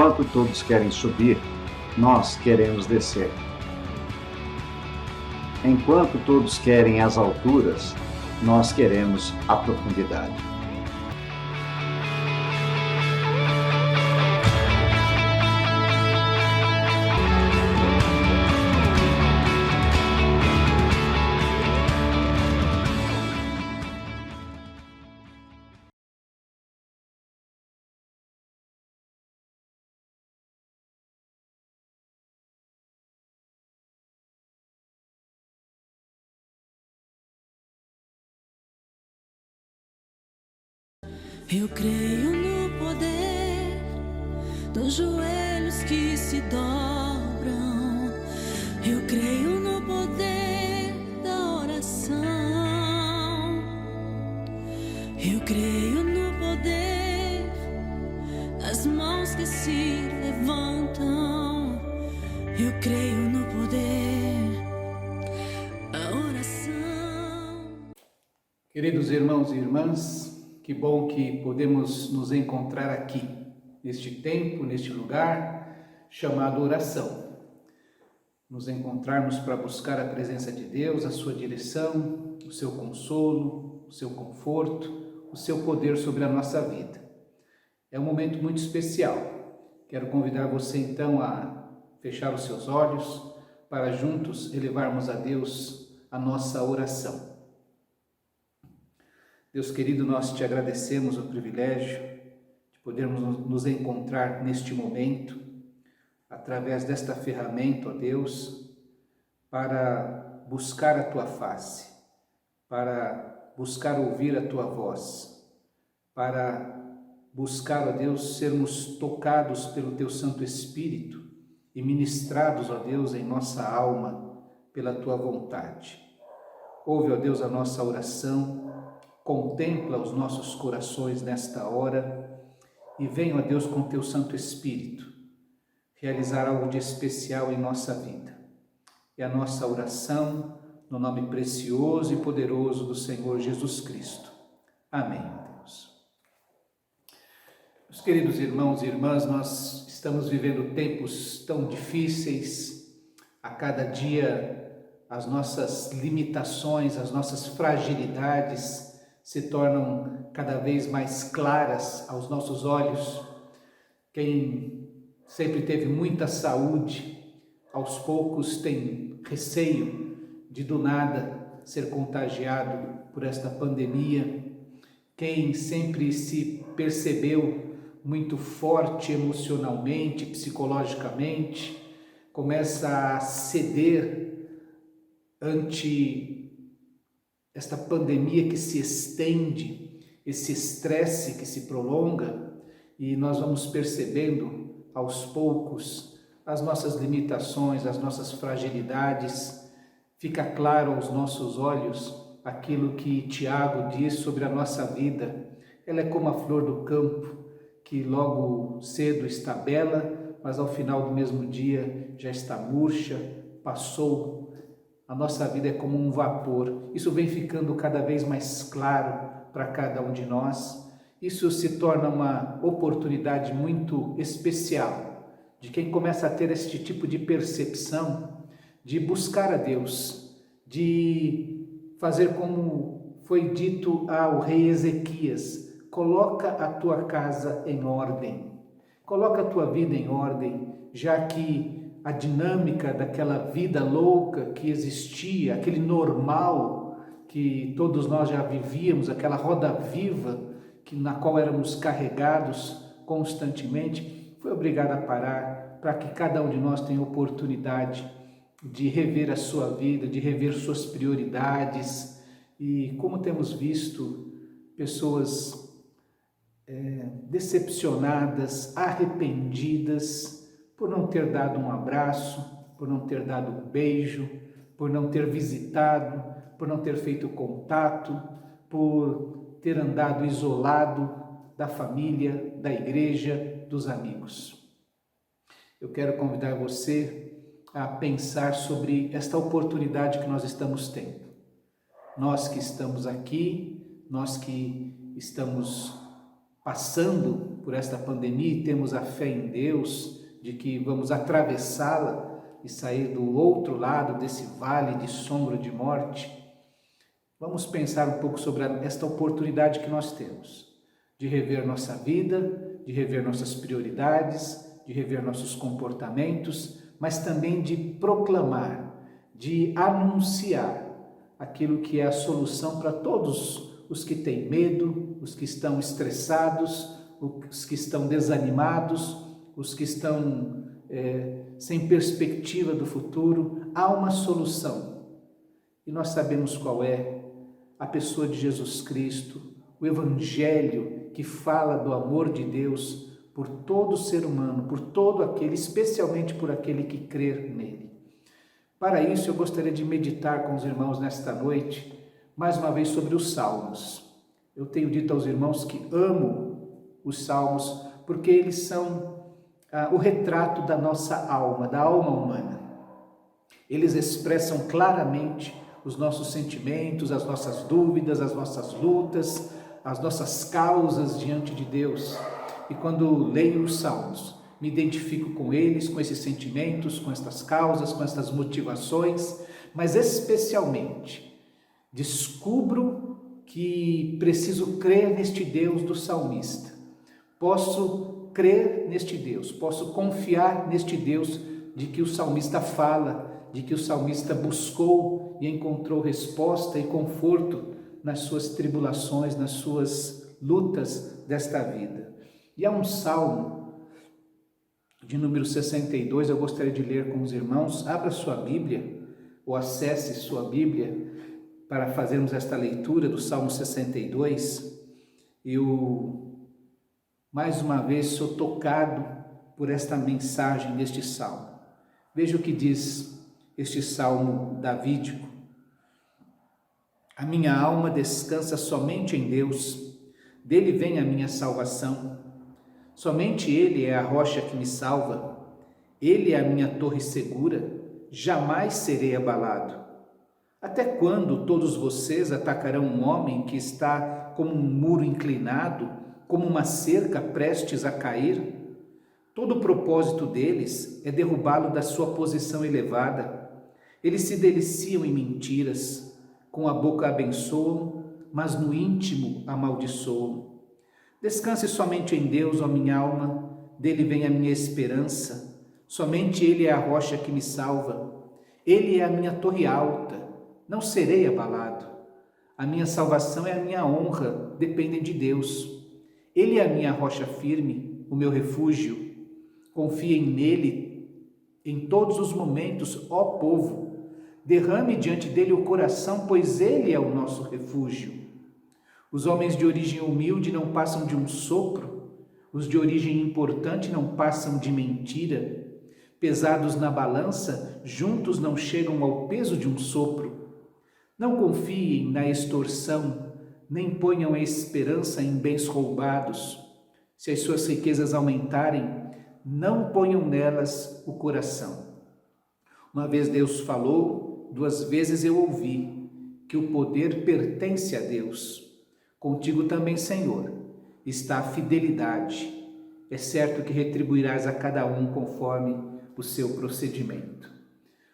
Enquanto todos querem subir, nós queremos descer. Enquanto todos querem as alturas, nós queremos a profundidade. Eu creio no poder dos joelhos que se dobram. Eu creio no poder da oração. Eu creio no poder das mãos que se levantam. Eu creio no poder da oração. Queridos irmãos e irmãs, que bom que podemos nos encontrar aqui, neste tempo, neste lugar, chamado oração. Nos encontrarmos para buscar a presença de Deus, a sua direção, o seu consolo, o seu conforto, o seu poder sobre a nossa vida. É um momento muito especial. Quero convidar você então a fechar os seus olhos para juntos elevarmos a Deus a nossa oração. Deus querido, nós te agradecemos o privilégio de podermos nos encontrar neste momento, através desta ferramenta, ó Deus, para buscar a tua face, para buscar ouvir a tua voz, para buscar, ó Deus, sermos tocados pelo teu Santo Espírito e ministrados, ó Deus, em nossa alma pela tua vontade. Ouve, ó Deus, a nossa oração. Contempla os nossos corações nesta hora e venha, ó Deus, com teu Santo Espírito, realizar algo de especial em nossa vida. É a nossa oração no nome precioso e poderoso do Senhor Jesus Cristo. Amém, Deus. Meus queridos irmãos e irmãs, nós estamos vivendo tempos tão difíceis. A cada dia as nossas limitações, as nossas fragilidades se tornam cada vez mais claras aos nossos olhos. Quem sempre teve muita saúde, aos poucos tem receio de do nada ser contagiado por esta pandemia. Quem sempre se percebeu muito forte emocionalmente, psicologicamente, começa a ceder ante esta pandemia que se estende, esse estresse que se prolonga, e nós vamos percebendo aos poucos as nossas limitações, as nossas fragilidades. Fica claro aos nossos olhos aquilo que Tiago diz sobre a nossa vida. Ela é como a flor do campo, que logo cedo está bela, mas ao final do mesmo dia já está murcha, passou. A nossa vida é como um vapor. Isso vem ficando cada vez mais claro para cada um de nós. Isso se torna uma oportunidade muito especial de quem começa a ter este tipo de percepção, de buscar a Deus, de fazer como foi dito ao rei Ezequias: coloca a tua casa em ordem, coloca a tua vida em ordem, já que a dinâmica daquela vida louca que existia, aquele normal que todos nós já vivíamos, aquela roda viva na qual éramos carregados constantemente, foi obrigada a parar para que cada um de nós tenha oportunidade de rever a sua vida, de rever suas prioridades. E como temos visto pessoas decepcionadas, arrependidas, por não ter dado um abraço, por não ter dado um beijo, por não ter visitado, por não ter feito contato, por ter andado isolado da família, da igreja, dos amigos. Eu quero convidar você a pensar sobre esta oportunidade que nós estamos tendo. Nós que estamos aqui, nós que estamos passando por esta pandemia e temos a fé em Deus de que vamos atravessá-la e sair do outro lado desse vale de sombra de morte, vamos pensar um pouco sobre esta oportunidade que nós temos de rever nossa vida, de rever nossas prioridades, de rever nossos comportamentos, mas também de proclamar, de anunciar aquilo que é a solução para todos os que têm medo, os que estão estressados, os que estão desanimados, os que estão sem perspectiva do futuro. Há uma solução e nós sabemos qual é: a pessoa de Jesus Cristo, o Evangelho que fala do amor de Deus por todo ser humano, por todo aquele, especialmente por aquele que crer nele. Para isso, eu gostaria de meditar com os irmãos nesta noite, mais uma vez, sobre os Salmos. Eu tenho dito aos irmãos que amo os Salmos, porque eles são o retrato da nossa alma, da alma humana. Eles expressam claramente os nossos sentimentos, as nossas dúvidas, as nossas lutas, as nossas causas diante de Deus. E quando leio os Salmos, me identifico com eles, com esses sentimentos, com estas causas, com estas motivações, mas especialmente descubro que preciso crer neste Deus do salmista. Posso crer neste Deus, posso confiar neste Deus de que o salmista fala, de que o salmista buscou e encontrou resposta e conforto nas suas tribulações, nas suas lutas desta vida. E há um salmo de número 62, eu gostaria de ler com os irmãos. Abra sua Bíblia, ou acesse sua Bíblia, para fazermos esta leitura do Salmo 62. Eu, mais uma vez, sou tocado por esta mensagem neste salmo. Veja o que diz este salmo davídico: a minha alma descansa somente em Deus, dele vem a minha salvação. Somente Ele é a rocha que me salva, Ele é a minha torre segura, jamais serei abalado. Até quando todos vocês atacarão um homem que está como um muro inclinado, como uma cerca prestes a cair? Todo o propósito deles é derrubá-lo da sua posição elevada. Eles se deliciam em mentiras, com a boca abençoam, mas no íntimo amaldiçoam. Descanse somente em Deus, ó minha alma, dele vem a minha esperança. Somente Ele é a rocha que me salva. Ele é a minha torre alta, não serei abalado. A minha salvação e a minha honra dependem de Deus. Ele é a minha rocha firme, o meu refúgio. Confiem nele em todos os momentos, ó povo. Derrame diante dele o coração, pois ele é o nosso refúgio. Os homens de origem humilde não passam de um sopro, os de origem importante não passam de mentira. Pesados na balança, juntos não chegam ao peso de um sopro. Não confiem na extorsão, nem ponham a esperança em bens roubados. Se as suas riquezas aumentarem, não ponham nelas o coração. Uma vez Deus falou, 2 vezes eu ouvi, que o poder pertence a Deus. Contigo também, Senhor, está a fidelidade. É certo que retribuirás a cada um conforme o seu procedimento.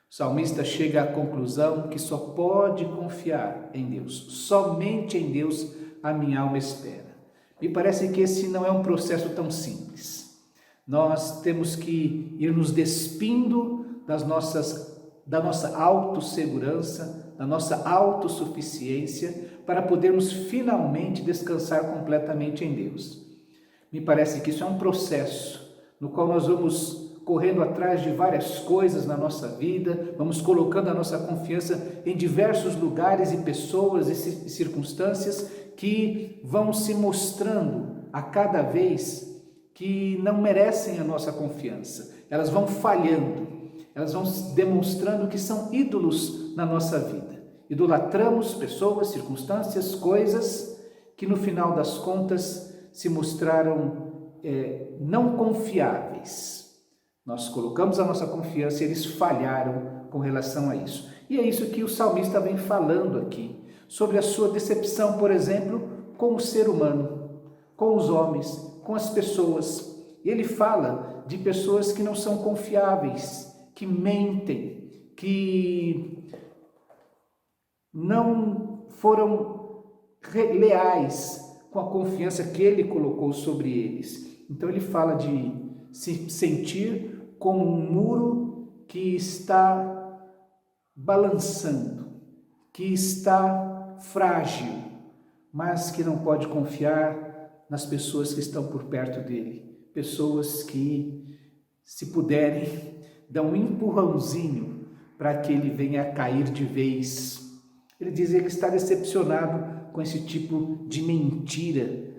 O salmista chega à conclusão que só pode confiar em Deus. Somente em Deus a minha alma espera. Me parece que esse não é um processo tão simples. Nós temos que ir nos despindo da nossa autossegurança, da nossa autossuficiência, para podermos finalmente descansar completamente em Deus. Me parece que isso é um processo no qual nós vamos correndo atrás de várias coisas na nossa vida, vamos colocando a nossa confiança em diversos lugares e pessoas e circunstâncias que vão se mostrando a cada vez que não merecem a nossa confiança. Elas vão falhando, elas vão demonstrando que são ídolos na nossa vida. Idolatramos pessoas, circunstâncias, coisas que no final das contas se mostraram não confiáveis. Nós colocamos a nossa confiança e eles falharam com relação a isso. E é isso que o salmista vem falando aqui, sobre a sua decepção, por exemplo, com o ser humano, com os homens, com as pessoas. E ele fala de pessoas que não são confiáveis, que mentem, que não foram leais com a confiança que ele colocou sobre eles. Então ele fala de se sentir como um muro que está balançando, que está frágil, mas que não pode confiar nas pessoas que estão por perto dele. Pessoas que, se puderem, dão um empurrãozinho para que ele venha a cair de vez. Ele dizia que está decepcionado com esse tipo de mentira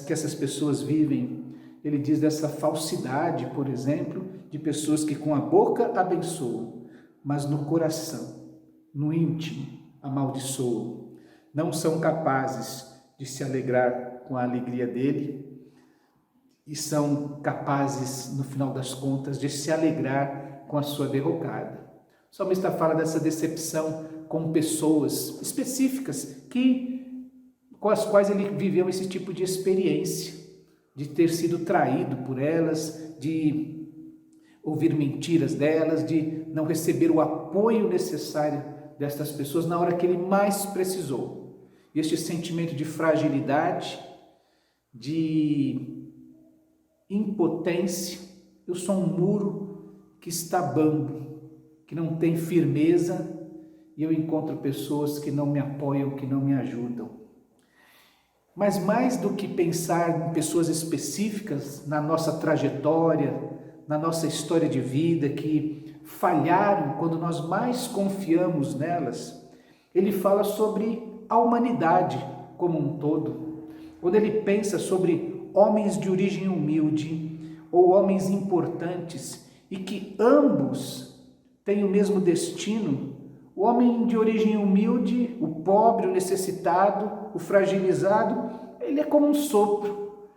que essas pessoas vivem. Ele diz dessa falsidade, por exemplo, de pessoas que com a boca abençoam, mas no coração, no íntimo, amaldiçoam. Não são capazes de se alegrar com a alegria dele e são capazes, no final das contas, de se alegrar com a sua derrocada. O salmista fala dessa decepção com pessoas específicas com as quais ele viveu esse tipo de experiência, de ter sido traído por elas, de ouvir mentiras delas, de não receber o apoio necessário destas pessoas na hora que ele mais precisou. E este sentimento de fragilidade, de impotência, eu sou um muro que está bambo, que não tem firmeza, e eu encontro pessoas que não me apoiam, que não me ajudam. Mas mais do que pensar em pessoas específicas na nossa trajetória, na nossa história de vida, que falharam quando nós mais confiamos nelas, ele fala sobre a humanidade como um todo. Quando ele pensa sobre homens de origem humilde ou homens importantes e que ambos têm o mesmo destino, o homem de origem humilde, o pobre, o necessitado, o fragilizado, ele é como um sopro,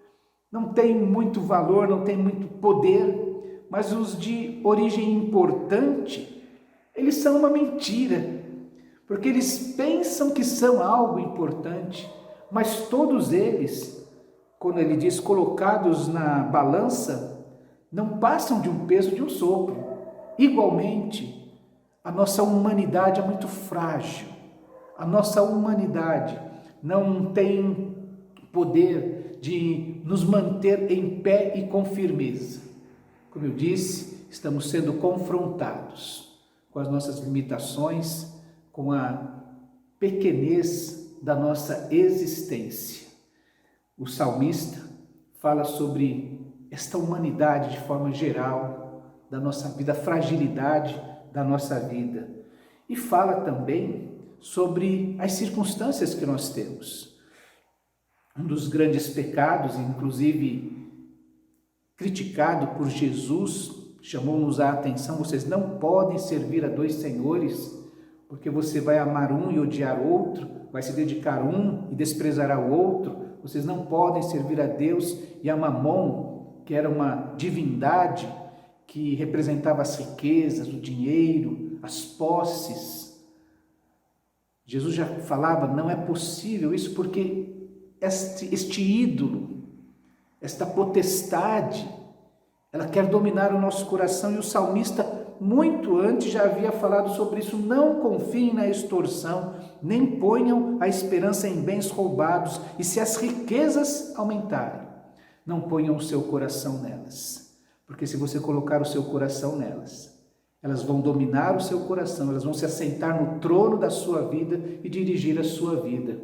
não tem muito valor, não tem muito poder, mas os de origem importante, eles são uma mentira, porque eles pensam que são algo importante, mas todos eles, quando ele diz colocados na balança, não passam de um peso de um sopro. Igualmente, a nossa humanidade é muito frágil, a nossa humanidade não tem poder de nos manter em pé e com firmeza. Como eu disse, estamos sendo confrontados com as nossas limitações, com a pequenez da nossa existência. O salmista fala sobre esta humanidade de forma geral, da nossa vida, a fragilidade da nossa vida. E fala também sobre as circunstâncias que nós temos. Um dos grandes pecados, inclusive criticado por Jesus, chamou-nos a atenção: vocês não podem servir a dois senhores, porque você vai amar um e odiar outro, vai se dedicar a um e desprezará o outro. Vocês não podem servir a Deus e a Mamon, que era uma divindade que representava as riquezas, o dinheiro, as posses. Jesus já falava, não é possível isso, porque este ídolo, esta potestade, ela quer dominar o nosso coração, e o salmista, muito antes, já havia falado sobre isso. Não confiem na extorsão, nem ponham a esperança em bens roubados, e se as riquezas aumentarem, não ponham o seu coração nelas. Porque se você colocar o seu coração nelas, elas vão dominar o seu coração, elas vão se assentar no trono da sua vida e dirigir a sua vida.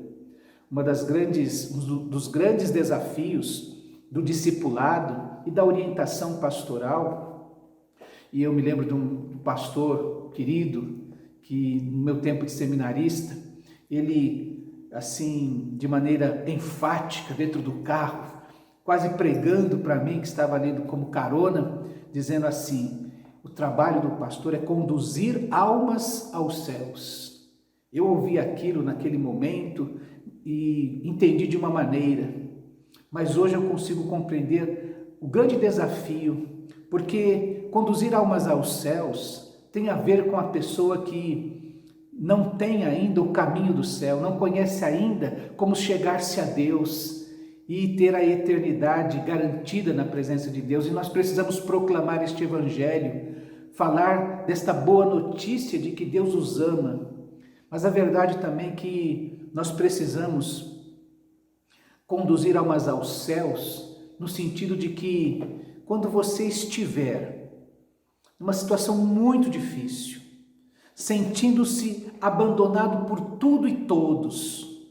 Um dos grandes desafios do discipulado e da orientação pastoral, e eu me lembro de um pastor querido, que no meu tempo de seminarista, ele, assim, de maneira enfática, dentro do carro, quase pregando para mim, que estava ali como carona, dizendo assim: o trabalho do pastor é conduzir almas aos céus. Eu ouvi aquilo naquele momento e entendi de uma maneira, mas hoje eu consigo compreender o grande desafio, porque conduzir almas aos céus tem a ver com a pessoa que não tem ainda o caminho do céu, não conhece ainda como chegar-se a Deus. e ter a eternidade garantida na presença de Deus. E nós precisamos proclamar este evangelho, falar desta boa notícia de que Deus os ama. Mas a verdade também é que nós precisamos conduzir almas aos céus, no sentido de que quando você estiver numa situação muito difícil, sentindo-se abandonado por tudo e todos,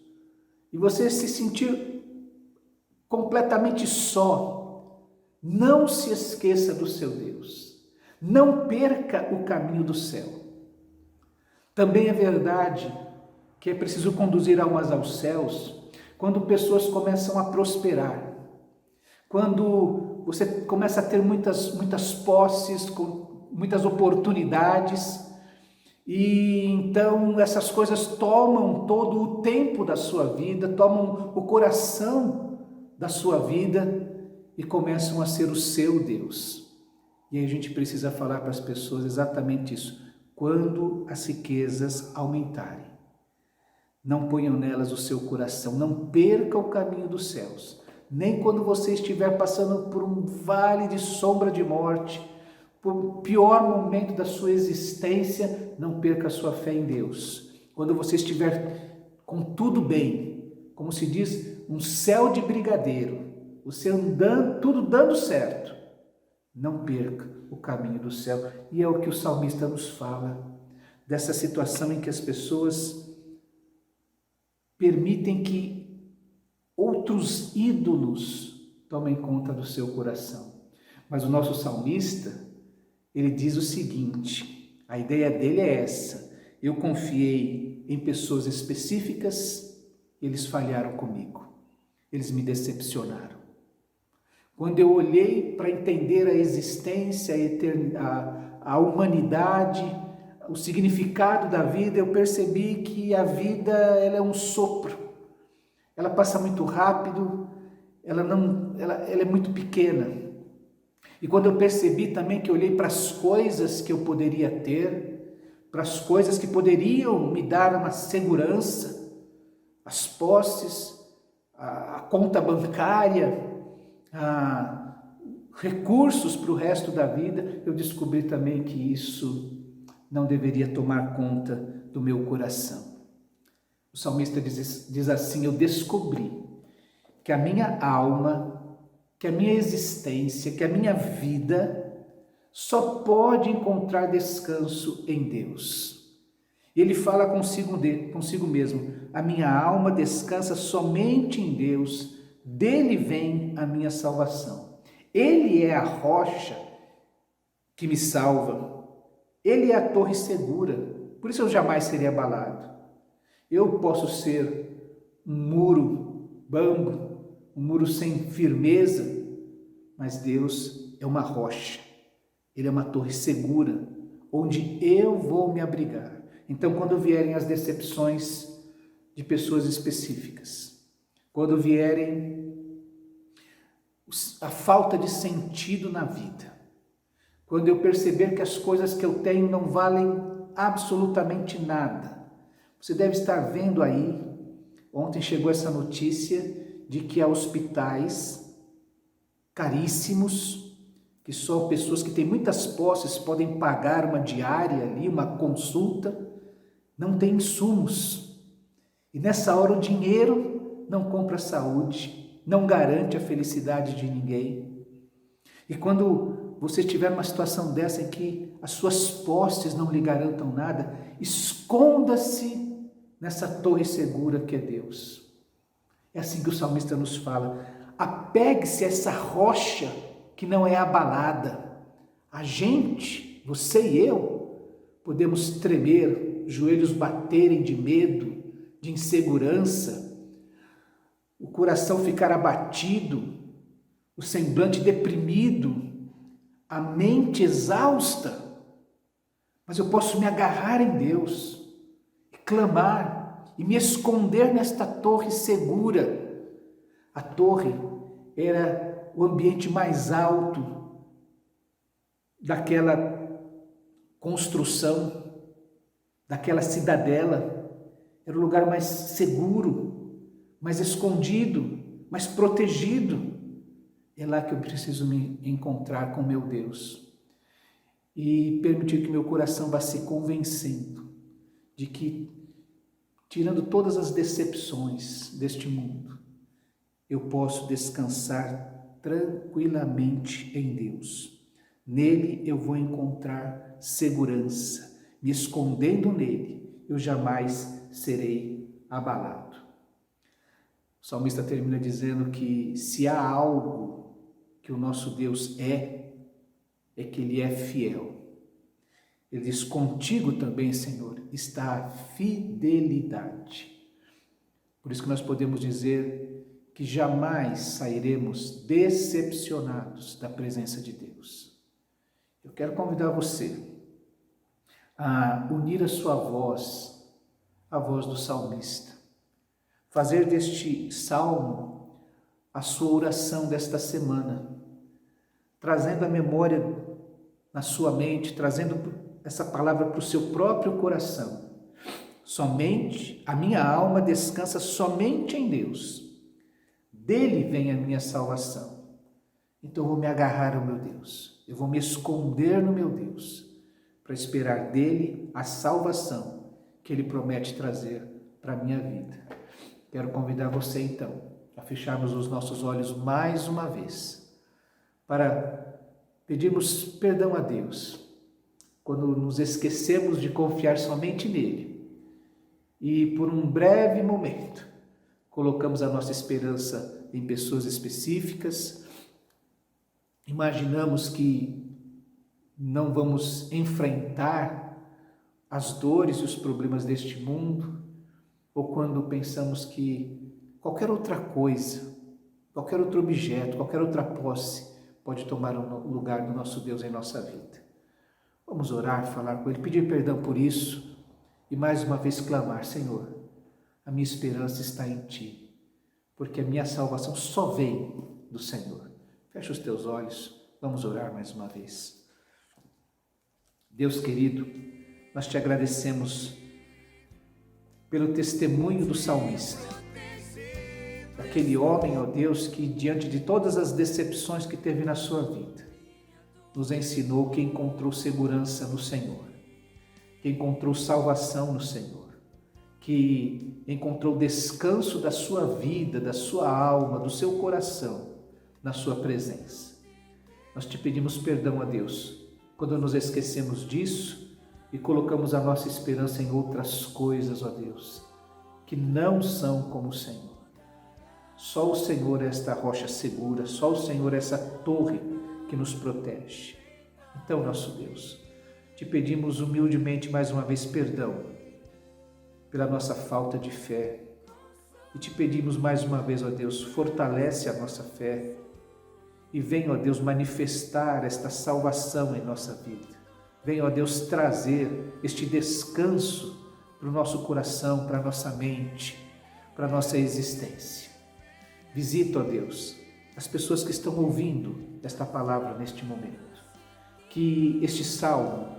e você se sentir completamente só, não se esqueça do seu Deus, não perca o caminho do céu. Também é verdade que é preciso conduzir almas aos céus quando pessoas começam a prosperar, quando você começa a ter muitas posses, muitas oportunidades, e então essas coisas tomam todo o tempo da sua vida, tomam o coração da sua vida e começam a ser o seu Deus. E aí a gente precisa falar para as pessoas exatamente isso: quando as riquezas aumentarem, não ponham nelas o seu coração, não perca o caminho dos céus. Nem quando você estiver passando por um vale de sombra de morte, por o pior momento da sua existência, não perca a sua fé em Deus. Quando você estiver com tudo bem, como se diz, um céu de brigadeiro, você andando, tudo dando certo, não perca o caminho do céu. E é o que o salmista nos fala, dessa situação em que as pessoas permitem que outros ídolos tomem conta do seu coração. Mas o nosso salmista, ele diz o seguinte, a ideia dele é essa: eu confiei em pessoas específicas, eles falharam comigo, eles me decepcionaram. Quando eu olhei para entender a existência, a humanidade, o significado da vida, eu percebi que a vida ela é um sopro, ela passa muito rápido, ela é muito pequena. E quando eu percebi também que eu olhei para as coisas que eu poderia ter, para as coisas que poderiam me dar uma segurança, as posses, a conta bancária, recursos para o resto da vida, eu descobri também que isso não deveria tomar conta do meu coração. O salmista diz assim: eu descobri que a minha alma, que a minha existência, que a minha vida só pode encontrar descanso em Deus. Ele fala consigo mesmo: a minha alma descansa somente em Deus, dele vem a minha salvação. Ele é a rocha que me salva, ele é a torre segura, por isso eu jamais serei abalado. Eu posso ser um muro bambo, um muro sem firmeza, mas Deus é uma rocha, ele é uma torre segura, onde eu vou me abrigar. Então, quando vierem as decepções de pessoas específicas, quando vierem a falta de sentido na vida, quando eu perceber que as coisas que eu tenho não valem absolutamente nada, você deve estar vendo aí, ontem chegou essa notícia de que há hospitais caríssimos, que só pessoas que têm muitas posses podem pagar uma diária ali, uma consulta, não tem insumos. E nessa hora o dinheiro não compra a saúde, não garante a felicidade de ninguém. E quando você estiver numa situação dessa em que as suas posses não lhe garantam nada, esconda-se nessa torre segura que é Deus. É assim que o salmista nos fala: apegue-se a essa rocha que não é abalada. A gente, você e eu, podemos tremer, joelhos baterem de medo, de insegurança, o coração ficar abatido, o semblante deprimido, a mente exausta, mas eu posso me agarrar em Deus, e clamar e me esconder nesta torre segura. A torre era o ambiente mais alto daquela construção, daquela cidadela, era o lugar mais seguro, mais escondido, mas protegido. É lá que eu preciso me encontrar com meu Deus e permitir que meu coração vá se convencendo de que, tirando todas as decepções deste mundo, eu posso descansar tranquilamente em Deus. Nele eu vou encontrar segurança. Me escondendo nele, eu jamais serei abalado. O salmista termina dizendo que se há algo que o nosso Deus é que Ele é fiel. Ele diz, contigo também, Senhor, está a fidelidade. Por isso que nós podemos dizer que jamais sairemos decepcionados da presença de Deus. Eu quero convidar você a unir a sua voz à voz do salmista. Fazer deste salmo a sua oração desta semana, trazendo a memória na sua mente, trazendo essa palavra para o seu próprio coração. Somente a minha alma descansa somente em Deus. Dele vem a minha salvação. Então eu vou me agarrar ao meu Deus. Eu vou me esconder no meu Deus para esperar dele a salvação que ele promete trazer para a minha vida. Quero convidar você então a fecharmos os nossos olhos mais uma vez para pedirmos perdão a Deus quando nos esquecemos de confiar somente nele e por um breve momento colocamos a nossa esperança em pessoas específicas, imaginamos que não vamos enfrentar as dores e os problemas deste mundo, ou quando pensamos que qualquer outra coisa, qualquer outro objeto, qualquer outra posse pode tomar o lugar do nosso Deus em nossa vida. Vamos orar, falar com Ele, pedir perdão por isso e mais uma vez clamar, Senhor, a minha esperança está em Ti, porque a minha salvação só vem do Senhor. Fecha os teus olhos, vamos orar mais uma vez. Deus querido, nós Te agradecemos pelo testemunho do salmista, daquele homem, ó Deus, que diante de todas as decepções que teve na sua vida, nos ensinou que encontrou segurança no Senhor, que encontrou salvação no Senhor, que encontrou descanso da sua vida, da sua alma, do seu coração, na sua presença. Nós Te pedimos perdão, ó Deus, quando nos esquecemos disso e colocamos a nossa esperança em outras coisas, ó Deus, que não são como o Senhor. Só o Senhor é esta rocha segura, só o Senhor é essa torre que nos protege. Então, nosso Deus, Te pedimos humildemente mais uma vez perdão pela nossa falta de fé e Te pedimos mais uma vez, ó Deus, fortalece a nossa fé e vem, ó Deus, manifestar esta salvação em nossa vida. Vem, ó Deus, trazer este descanso para o nosso coração, para a nossa mente, para a nossa existência. Visita, ó Deus, as pessoas que estão ouvindo esta palavra neste momento. Que este salmo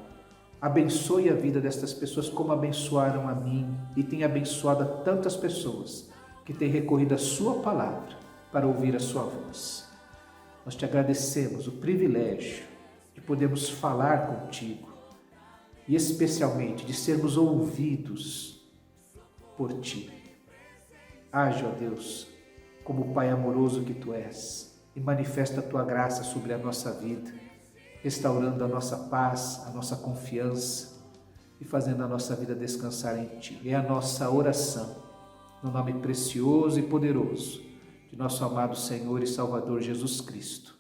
abençoe a vida destas pessoas como abençoaram a mim e tem abençoado a tantas pessoas que têm recorrido à sua palavra para ouvir a sua voz. Nós Te agradecemos o privilégio de podermos falar contigo e especialmente de sermos ouvidos por Ti. Age, ó Deus, como o Pai amoroso que Tu és e manifesta a Tua graça sobre a nossa vida, restaurando a nossa paz, a nossa confiança e fazendo a nossa vida descansar em Ti. É a nossa oração, no nome precioso e poderoso de nosso amado Senhor e Salvador Jesus Cristo.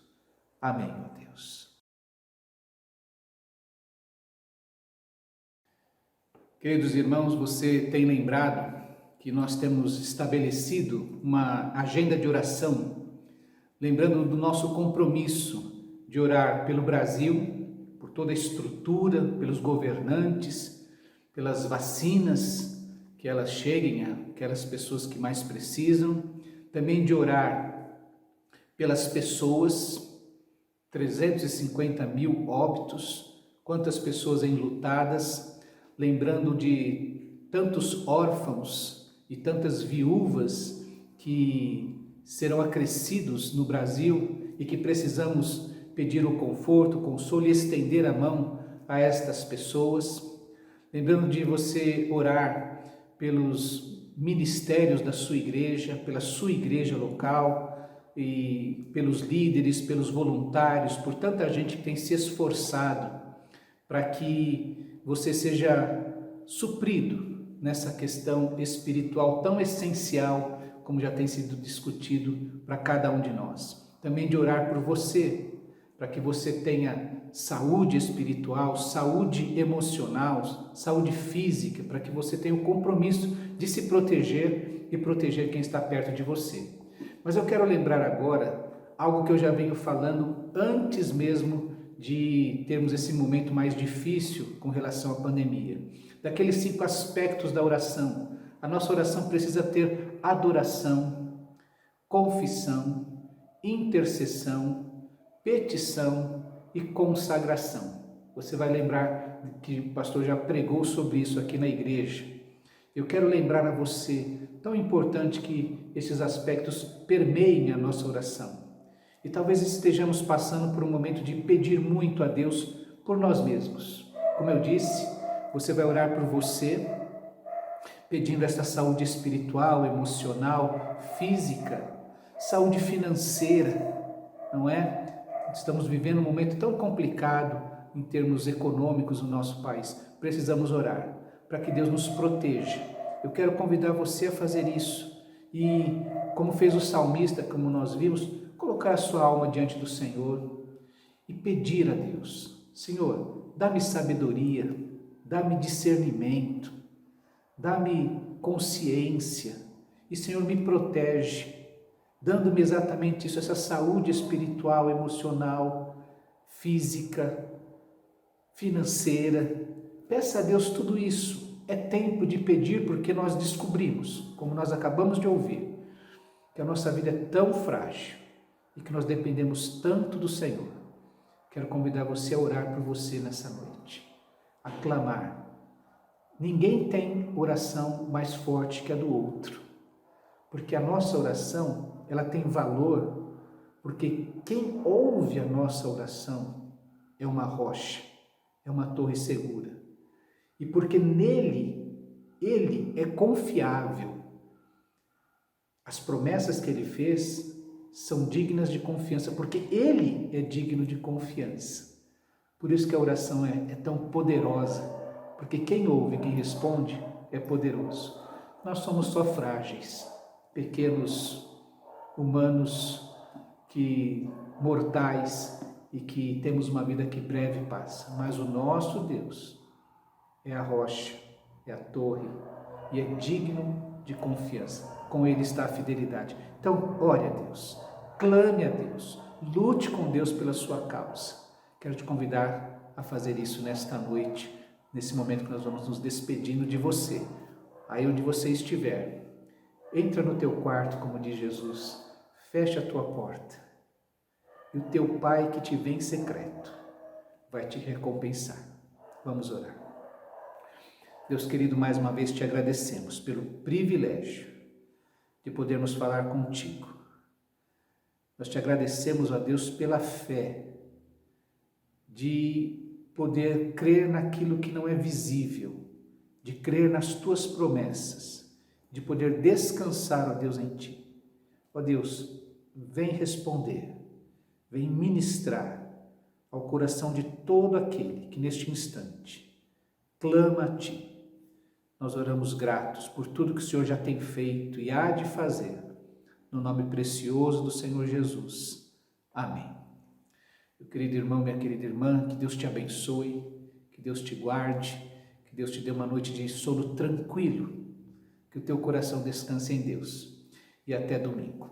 Amém, ó Deus. Queridos irmãos, você tem lembrado que nós temos estabelecido uma agenda de oração, lembrando do nosso compromisso de orar pelo Brasil, por toda a estrutura, pelos governantes, pelas vacinas, que elas cheguem àquelas pessoas que mais precisam, também de orar pelas pessoas, 350 mil óbitos, quantas pessoas enlutadas, lembrando de tantos órfãos e tantas viúvas que serão acrescidos no Brasil e que precisamos pedir o conforto, o consolo e estender a mão a estas pessoas. Lembrando de você orar pelos ministérios da sua igreja, pela sua igreja local e pelos líderes, pelos voluntários, por tanta gente que tem se esforçado para que você seja suprido nessa questão espiritual tão essencial, como já tem sido discutido para cada um de nós. Também de orar por você, para que você tenha saúde espiritual, saúde emocional, saúde física, para que você tenha o compromisso de se proteger e proteger quem está perto de você. Mas eu quero lembrar agora algo que eu já venho falando antes mesmo de termos esse momento mais difícil com relação à pandemia. Daqueles 5 aspectos da oração. A nossa oração precisa ter adoração, confissão, intercessão, petição e consagração. Você vai lembrar que o pastor já pregou sobre isso aqui na igreja. Eu quero lembrar a você, tão importante que esses aspectos permeiem a nossa oração. E talvez estejamos passando por um momento de pedir muito a Deus por nós mesmos. Como eu disse, você vai orar por você, pedindo essa saúde espiritual, emocional, física, saúde financeira, não é? Estamos vivendo um momento tão complicado em termos econômicos no nosso país. Precisamos orar para que Deus nos proteja. Eu quero convidar você a fazer isso e, como fez o salmista, como nós vimos, colocar a sua alma diante do Senhor e pedir a Deus: Senhor, dá-me sabedoria, dá-me discernimento, dá-me consciência e, Senhor, me protege, dando-me exatamente isso, essa saúde espiritual, emocional, física, financeira. Peça a Deus tudo isso. É tempo de pedir, porque nós descobrimos, como nós acabamos de ouvir, que a nossa vida é tão frágil e que nós dependemos tanto do Senhor. Quero convidar você a orar por você nessa noite, a clamar. Ninguém tem oração mais forte que a do outro, porque a nossa oração, ela tem valor, porque quem ouve a nossa oração é uma rocha, é uma torre segura. E porque nele, ele é confiável. As promessas que ele fez são dignas de confiança, porque ele é digno de confiança. Por isso que a oração é tão poderosa, porque quem ouve, quem responde, é poderoso. Nós somos só frágeis, pequenos humanos, mortais, e que temos uma vida que breve passa. Mas o nosso Deus é a rocha, é a torre e é digno de confiança. Com Ele está a fidelidade. Então, ore a Deus, clame a Deus, lute com Deus pela sua causa. Quero te convidar a fazer isso nesta noite, nesse momento que nós vamos nos despedindo de você. Aí onde você estiver, entra no teu quarto, como diz Jesus, fecha a tua porta e o teu Pai que te vê em secreto vai te recompensar. Vamos orar. Deus querido, mais uma vez te agradecemos pelo privilégio de podermos falar contigo. Nós te agradecemos, ó Deus, pela fé de poder crer naquilo que não é visível, de crer nas tuas promessas, de poder descansar, ó Deus, em ti. Ó Deus, vem responder, vem ministrar ao coração de todo aquele que neste instante clama a ti. Nós oramos gratos por tudo que o Senhor já tem feito e há de fazer, no nome precioso do Senhor Jesus. Amém. Meu querido irmão, minha querida irmã, que Deus te abençoe, que Deus te guarde, que Deus te dê uma noite de sono tranquilo, que o teu coração descanse em Deus. E até domingo.